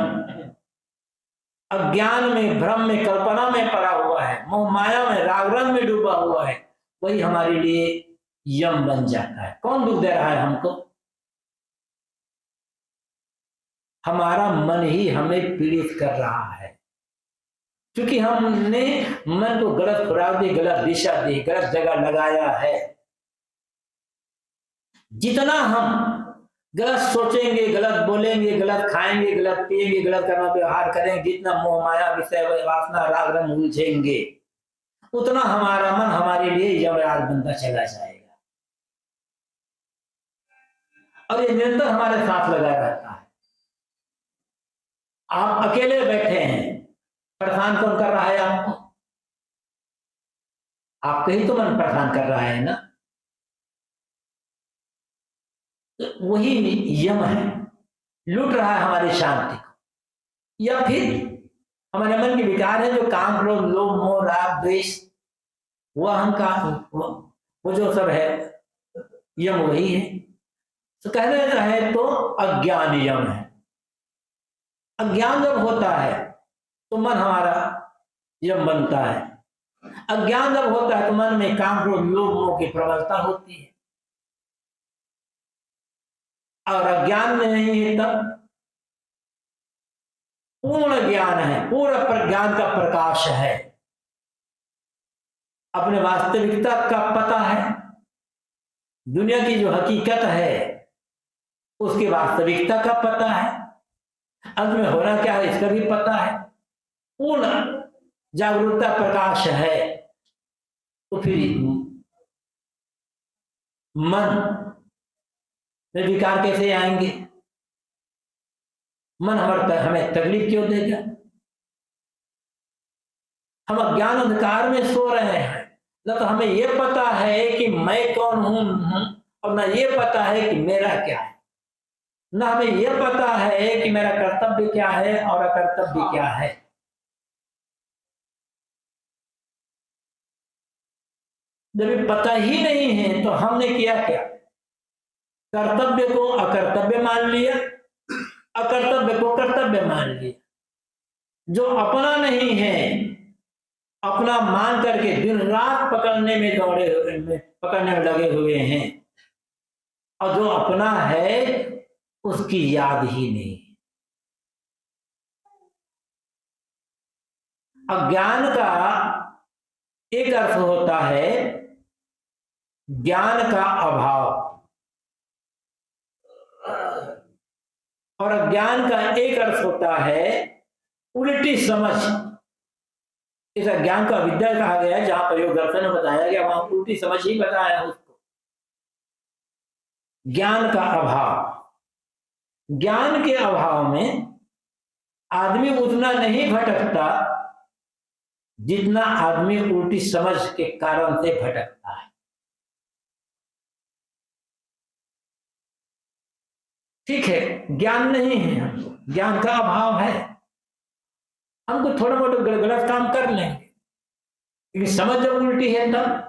अज्ञान में, भ्रम में, कल्पना में पड़ा हुआ है, मोह माया में, राग रंग में डूबा हुआ है, वही हमारे लिए यम बन जाता है। कौन दुख दे रहा है हमको? हमारा मन ही हमें पीड़ित कर रहा है, क्योंकि हमने मन को गलत खुराक दी, गलत दिशा दी, गलत जगह लगाया है। जितना हम गलत सोचेंगे, गलत बोलेंगे, गलत खाएंगे, गलत पिएंगे, गलत करना व्यवहार करेंगे, जितना मोह माया विषय वासना राग रंग उलझेंगे, उतना हमारा मन हमारे लिए यमराज बनता चला जाएगा, और ये निरंतर हमारे साथ लगा रहता है। आप अकेले बैठे हैं, परेशान कौन कर रहा है आपको? आपका ही तो मन परेशान कर रहा है ना। वही यम है, लूट रहा है हमारी शांति को। या फिर हमारे मन के विकार है, जो काम, क्रोध, लोभ, मोह, राग, द्वेष, वह अहंकार, वो जो सब है, यम वही है। तो कहने रहे तो अज्ञान यम है। अज्ञान जब होता है तो मन हमारा यम बनता है। अज्ञान जब होता है तो मन में काम, क्रोध, लोभ, मोह की प्रबलता होती है, और अज्ञान नहीं है तब पूर्ण ज्ञान है, पूरा प्रज्ञान का प्रकाश है, अपने वास्तविकता का पता है, दुनिया की जो हकीकत है उसकी वास्तविकता का पता है, अंत में होना क्या है इसका भी पता है, पूर्ण जागरूकता प्रकाश है। तो फिर मन में विकार कैसे आएंगे? मन हमें तकलीफ क्यों देगा? हम अज्ञान अंधकार में सो रहे हैं, न तो हमें यह पता है कि मैं कौन हूं, और न ये पता है कि मेरा क्या है, न हमें यह पता है कि मेरा कर्तव्य क्या है और अकर्तव्य क्या है। जब पता ही नहीं है तो हमने किया क्या? कर्तव्य को अकर्तव्य मान लिया, अकर्तव्य को कर्तव्य मान लिया। जो अपना नहीं है, अपना मान करके दिन रात पकड़ने में लगे हुए हैं, और जो अपना है उसकी याद ही नहीं। अज्ञान का एक अर्थ होता है ज्ञान का अभाव, और अज्ञान का एक अर्थ होता है उल्टी समझ। इस अज्ञान का विद्या कहा गया है, जहां पर योग दर्शन में बताया गया वहां उल्टी समझ ही बताया उसको। ज्ञान का अभाव, ज्ञान के अभाव में आदमी उतना नहीं भटकता जितना आदमी उल्टी समझ के कारण से भटकता है। ठीक है, ज्ञान नहीं है, हमको ज्ञान का अभाव है, हमको थोड़ा मोटा गलत काम कर लेंगे, लेकिन समझ जब उल्टी है तब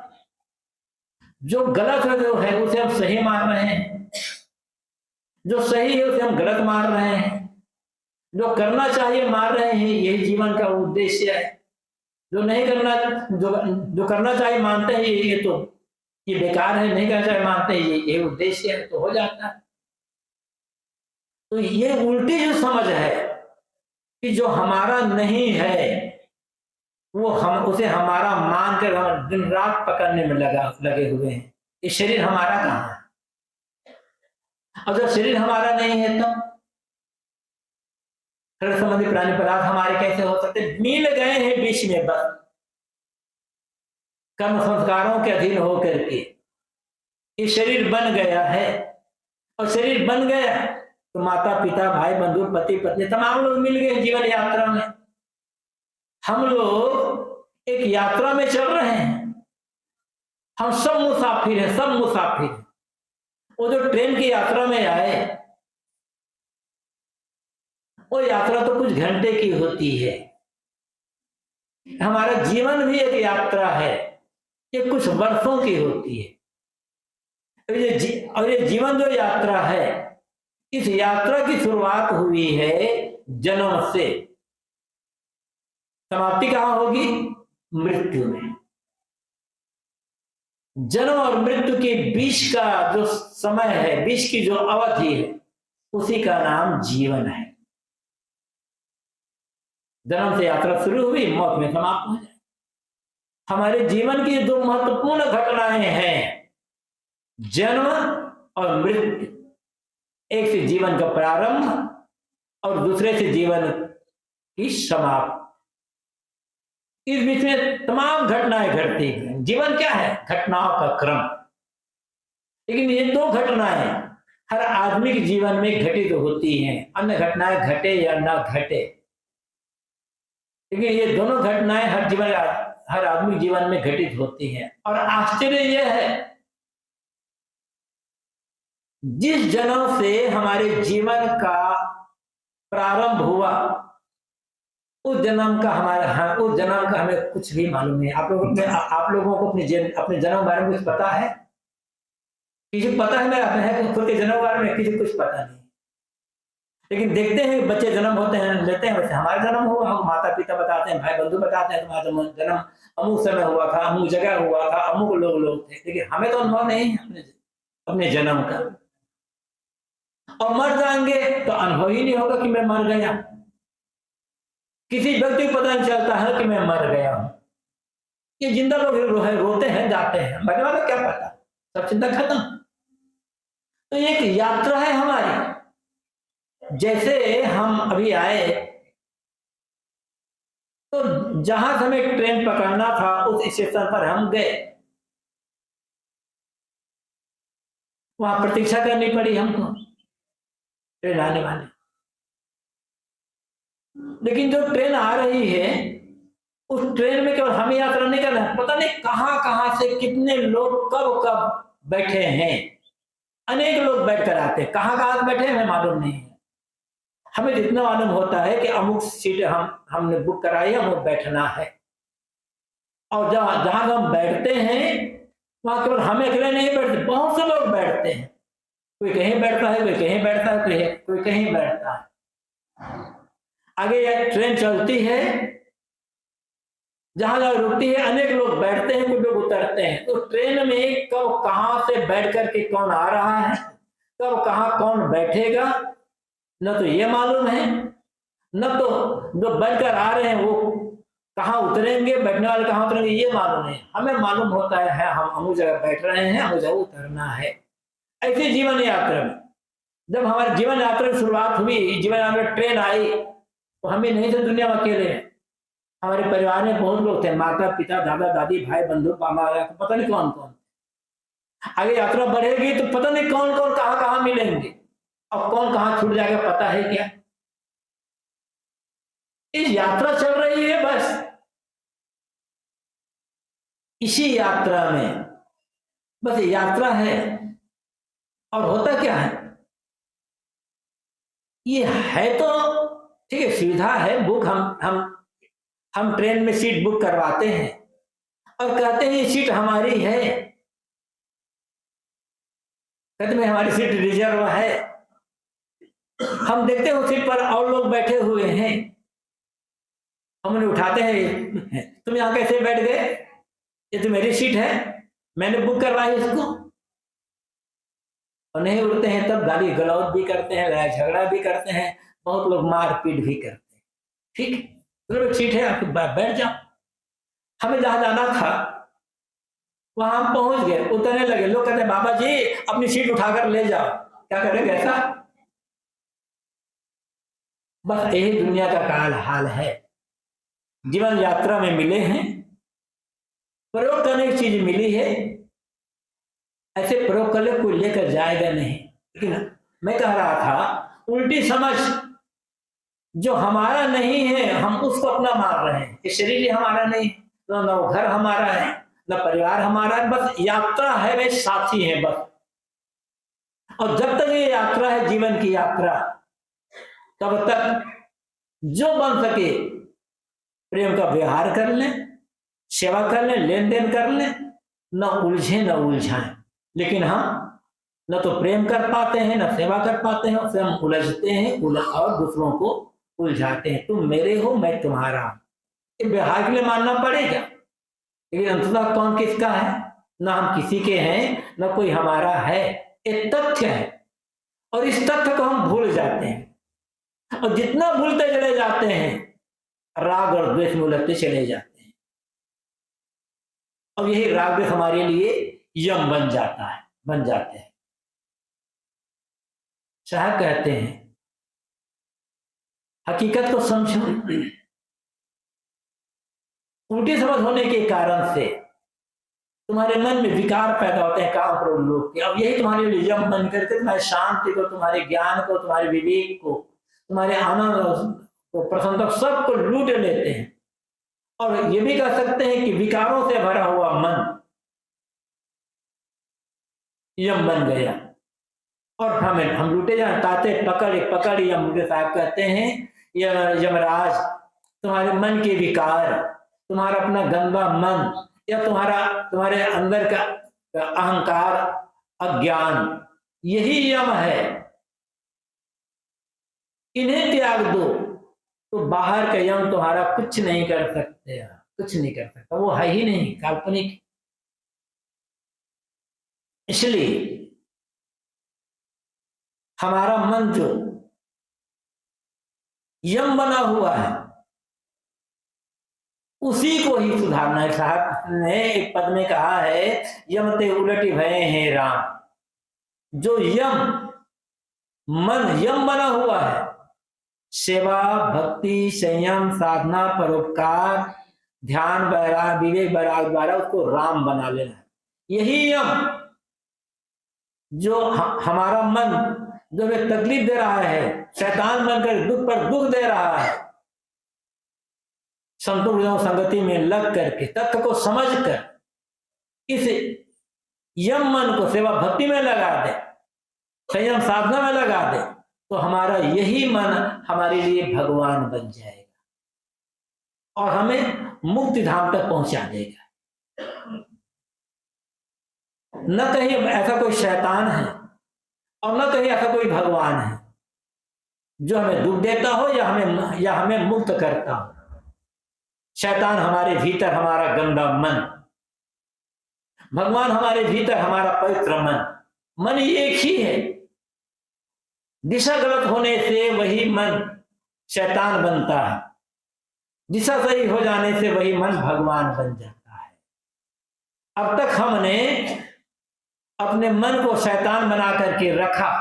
जो गलत है जो है उसे हम सही मान रहे हैं, जो सही है उसे हम गलत मान रहे हैं, जो करना चाहिए मान रहे हैं, यही जीवन का उद्देश्य है। जो नहीं करना, जो करना चाहिए मानते हैं ये बेकार है, नहीं करना चाहिए मानते हैं ये उद्देश्य है, तो हो जाता है। तो ये उल्टी जो समझ है कि जो हमारा नहीं है वो हम उसे हमारा मान कर हम दिन रात पकड़ने में लगे हुए हैं। ये शरीर हमारा कहाँ है? और जब शरीर हमारा नहीं है तब शरीर संबंधी प्राणी पदार्थ हमारे कैसे हो सकते? मिल गए हैं बीच में, बस कर्म संस्कारों के अधीन होकर के ये शरीर बन गया है। और शरीर बन गया तो माता पिता भाई बंधु पति पत्नी तमाम लोग मिल गए जीवन यात्रा में। हम लोग एक यात्रा में चल रहे हैं, हम सब मुसाफिर हैं, सब मुसाफिर। वो जो ट्रेन की यात्रा में आए वो यात्रा तो कुछ घंटे की होती है, हमारा जीवन भी एक यात्रा है, ये कुछ वर्षों की होती है। और ये जीवन जो यात्रा है, इस यात्रा की शुरुआत हुई है जन्म से। समाप्ति कहाँ होगी? मृत्यु में। जन्म और मृत्यु के बीच का जो समय है, बीच की जो अवधि है, उसी का नाम जीवन है। जन्म से यात्रा शुरू हुई, मौत में समाप्त हो जाए। हमारे जीवन की दो महत्वपूर्ण घटनाएं हैं, जन्म और मृत्यु। एक से जीवन का प्रारंभ और दूसरे से जीवन की समाप्ति। इस बीच में तमाम घटनाएं घटती हैं। जीवन क्या है? घटनाओं का क्रम। लेकिन ये दो घटनाएं हर आदमी के जीवन में घटित होती हैं। अन्य घटनाएं घटे या ना घटे, लेकिन ये दोनों घटनाएं हर आदमी के जीवन में घटित होती हैं। और आश्चर्य यह है, जिस जन्म से हमारे जीवन का प्रारंभ हुआ, उस जन्म का हमें कुछ भी मालूम नहीं। आप लोगों को अपने जन्म बारे में कुछ पता है? किसी पता है? मेरा खुद के जन्म बारे में किसी कुछ पता नहीं। लेकिन देखते हैं बच्चे जन्म होते हैं, लेते हैं, वैसे हमारा जन्म हुआ, हम माता पिता बताते हैं, भाई बंधु बताते हैं, तुम्हारा जन्म अमुक समय हुआ था, अमुक जगह हुआ था, अमुक लोग थे। लेकिन हमें तो अनुभव नहीं है अपने जन्म का। और मर जाएंगे तो अनुभव ही नहीं होगा कि मैं मर गया। किसी व्यक्ति को पता नहीं चलता है कि मैं मर गया हूं। ये जिंदा लोग रोते हैं, जाते हैं, मरने वाला क्या पता, सब चिंता खत्म। तो एक यात्रा है हमारी। जैसे हम अभी आए तो जहां से हमें ट्रेन पकड़ना था उस स्टेशन पर हम गए, वहां प्रतीक्षा करनी पड़ी हमको ट्रेन आने वाली। लेकिन जो ट्रेन आ रही है उस ट्रेन में केवल हमें यात्रा नहीं करना है, पता नहीं कहां से कितने लोग कब बैठे हैं। अनेक लोग बैठकर आते हैं, कहां बैठे हैं हमें मालूम नहीं है। हमें जितना मालूम होता है कि अमुक सीट हमने बुक कराई है, हमें बैठना है। और जहां हम बैठते हैं वहां केवल हमें अकेले नहीं बैठते, बहुत से लोग बैठते हैं। कोई कहीं बैठता है, कोई कहीं बैठता है, कोई कहीं बैठता है। आगे यह ट्रेन चलती है, जहां रुकती है अनेक लोग बैठते हैं, कुछ लोग उतरते हैं। तो ट्रेन में कब कहां से बैठ करके कौन आ रहा है, कब कहां कौन बैठेगा, न तो ये मालूम है, न तो जो बैठकर आ रहे हैं वो कहां उतरेंगे, बैठने वाले कहां उतरेंगे, ये मालूम है। हमें मालूम होता है हम अमुक जगह बैठ रहे हैं, अमुक जगह उतरना है। ऐसे जीवन यात्रा में जब हमारी जीवन यात्रा की शुरुआत हुई, जीवन यात्रा ट्रेन आई, तो हमें नहीं थे दुनिया में अकेले। हमारे परिवार में बहुत लोग थे, माता पिता, दादा दादी, भाई बंधु, मामा, पता नहीं कौन कौन। आगे यात्रा बढ़ेगी तो पता नहीं कौन कौन कहां मिलेंगे और कौन कहां छूट जाएगा, पता है क्या? इस यात्रा चल रही है बस। इसी यात्रा में बस यात्रा है। और होता क्या है, ये है तो ठीक है, सुविधा है, बुक हम ट्रेन में सीट बुक करवाते हैं और कहते हैं ये सीट हमारी है, कहते हैं हमारी सीट रिजर्व है। हम देखते हैं सीट पर और लोग बैठे हुए हैं, हम उन्हें उठाते हैं, तुम यहां कैसे बैठ गए, ये तो मेरी सीट है, मैंने बुक करवाई इसको। और नहीं उठते हैं तब गाली गलौज भी करते हैं, लड़ाई झगड़ा भी करते हैं, बहुत लोग मारपीट भी करते हैं। ठीक, तो सीट है, आप बैठ जाओ। हमें जहां जाना था वहां हम पहुंच गए, उतरने लगे, लोग कहते हैं बाबा जी अपनी सीट उठाकर ले जाओ। क्या करेंगे ऐसा? बस यही दुनिया का काल हाल है। जीवन यात्रा में मिले हैं, प्रयोग करने की चीज मिली है, ऐसे प्रयोग करने कोई लेकर जाएगा नहीं। लेकिन मैं कह रहा था उल्टी समझ जो हमारा नहीं है हम उसको अपना मान रहे हैं। ये शरीर ही हमारा नहीं, न घर हमारा है, न परिवार हमारा है, बस यात्रा है, वे साथी हैं बस। और जब तक ये यात्रा है, जीवन की यात्रा, तब तक जो बन सके प्रेम का व्यवहार कर लें, सेवा कर लें, लेन देन कर लें, न उलझे न उलझाएं। लेकिन हम न तो प्रेम कर पाते हैं, न सेवा कर पाते हैं, उससे हम उलझते हैं और दूसरों को उलझाते हैं। तुम मेरे हो, मैं तुम्हारा। ये व्यवहार के लिए मानना पड़ेगा, लेकिन अंततः कौन किसका है? ना हम किसी के हैं, ना कोई हमारा है। एक तथ्य है और इस तथ्य को हम भूल जाते हैं, और जितना भूलते चले जाते हैं राग और द्वेष में उलझते चले जाते हैं, और यही राग द्वेष हमारे लिए यम बन जाते हैं। साहब कहते हैं हकीकत को समझो। उल्टी समझ होने के कारण से तुम्हारे मन में विकार पैदा होते हैं काम क्रोध लोभ के। अब यही तुम्हारे लिए यम बन करके तुम्हारी शांति को, तुम्हारे ज्ञान को, तुम्हारे विवेक को, तुम्हारे आनंद को, प्रसन्नता सबको लूट लेते हैं। और ये भी कह सकते हैं कि विकारों से भरा हुआ मन यम बन गया और हम लूटे जाए। ताते पकड़ यम साहब कहते हैं यमराज तुम्हारे मन के विकार, तुम्हारा अपना गंदा मन, या तुम्हारे अंदर का अहंकार, अज्ञान, यही यम है। इन्हें त्याग दो तो बाहर का यम तुम्हारा कुछ नहीं कर सकते, कुछ नहीं कर सकता, वो है ही नहीं, काल्पनिक। इसलिए हमारा मन जो यम बना हुआ है उसी को ही सुधारना है। साहब ने एक पद में कहा है यमते उलटी भये हैं राम। जो मन यम बना हुआ है, सेवा, भक्ति, संयम, साधना, परोपकार, ध्यान, वैराग, विवेक, वैराग द्वारा उसको राम बना लेना है। यही यम जो हमारा मन जो हमें तकलीफ दे रहा है, शैतान बनकर दुख पर दुख दे रहा है, संतों संगति में लग करके तत्व को समझकर इस यम मन को सेवा भक्ति में लगा दे, संयम साधना में लगा दे, तो हमारा यही मन हमारे लिए भगवान बन जाएगा और हमें मुक्ति धाम तक पहुंचा देगा। न कहीं ऐसा कोई शैतान है और न कहीं ऐसा कोई भगवान है जो हमें दुख देता हो या हमें मुक्त करता हो। शैतान हमारे भीतर हमारा गंदा मन, भगवान हमारे भीतर हमारा पवित्र मन एक ही है। दिशा गलत होने से वही मन शैतान बनता है, दिशा सही हो जाने से वही मन भगवान बन जाता है। अब तक हमने अपने मन को शैतान बना करके रखा,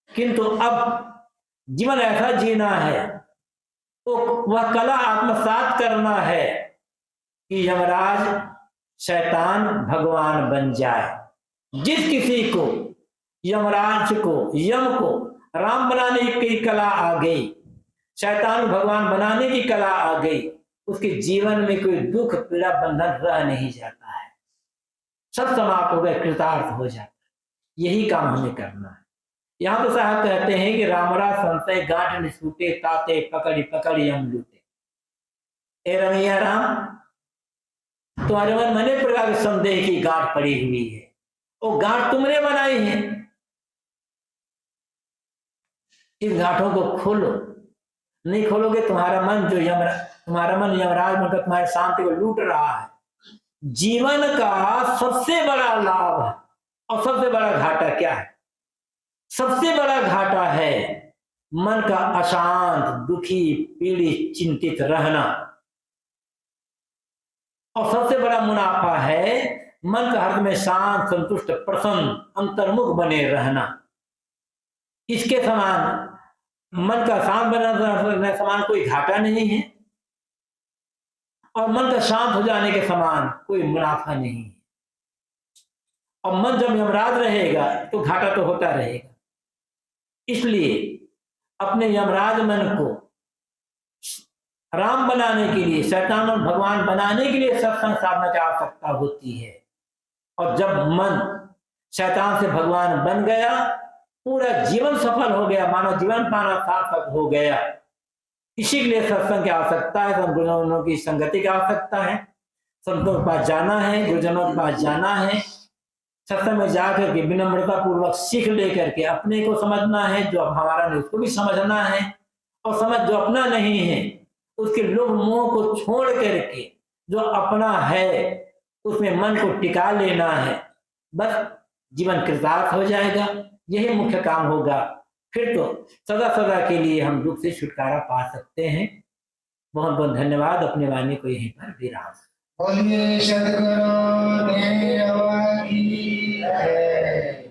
किंतु अब जीवन ऐसा जीना है तो वह कला आत्मसात करना है कि यमराज शैतान भगवान बन जाए। जिस किसी को यमराज को, यम को राम बनाने की कला आ गई, शैतान भगवान बनाने की कला आ गई, उसके जीवन में कोई दुख, पीड़ा, बंधन रह नहीं जाता है, सब समाप्त हो गए, कृतार्थ हो जाता है। यही काम हमें करना है। यहाँ तो साहब कहते हैं कि रामरा संशय गांठ निसूटे, ताते पकड़ी यम लूटे। ए रमैया राम, तुम्हारे मन में अनेक प्रकार के संदेह की गांठ पड़ी हुई है, वो गांठ तुमने बनाई है। इन गांठों को खोलो, नहीं खोलोगे तुम्हारा मन यमराज बनकर तुम्हारे शांति को लूट रहा है। जीवन का सबसे बड़ा लाभ और सबसे बड़ा घाटा क्या है? सबसे बड़ा घाटा है मन का अशांत, दुखी, पीड़ित, चिंतित रहना, और सबसे बड़ा मुनाफा है मन का हृदय में शांत, संतुष्ट, प्रसन्न, अंतर्मुख बने रहना। इसके समान मन का शांत बनने समान कोई घाटा नहीं है, और मन का शांत हो जाने के समान कोई मुनाफा नहीं है। और मन जब यमराज रहेगा तो घाटा तो होता रहेगा। इसलिए अपने यमराज मन को राम बनाने के लिए, शैतान और भगवान बनाने के लिए सत्संग साधना की आवश्यकता होती है। और जब मन शैतान से भगवान बन गया, पूरा जीवन सफल हो गया, मानव जीवन पाना सार्थक हो गया। इसी के लिए सत्संग की आवश्यकता है, गुरुजनों की संगति की आवश्यकता है, संतों के पास जाना है, गुरुजनों के पास जाना है, सत्संग में जाकर के विनम्रता पूर्वक सीख लेकर के अपने को समझना है, जो हमारा नहीं उसको भी समझना है, और समझ जो अपना नहीं है उसके लोभ मोह को छोड़ करके जो अपना है उसमें मन को टिका लेना है, बस जीवन कृतार्थ हो जाएगा। यही मुख्य काम होगा, फिर तो सदा सदा के लिए हम दुख से छुटकारा पा सकते हैं। बहुत बहुत धन्यवाद। अपने वाणी को यहीं पर विराम। बोलिए सद्गुरु देव की जय।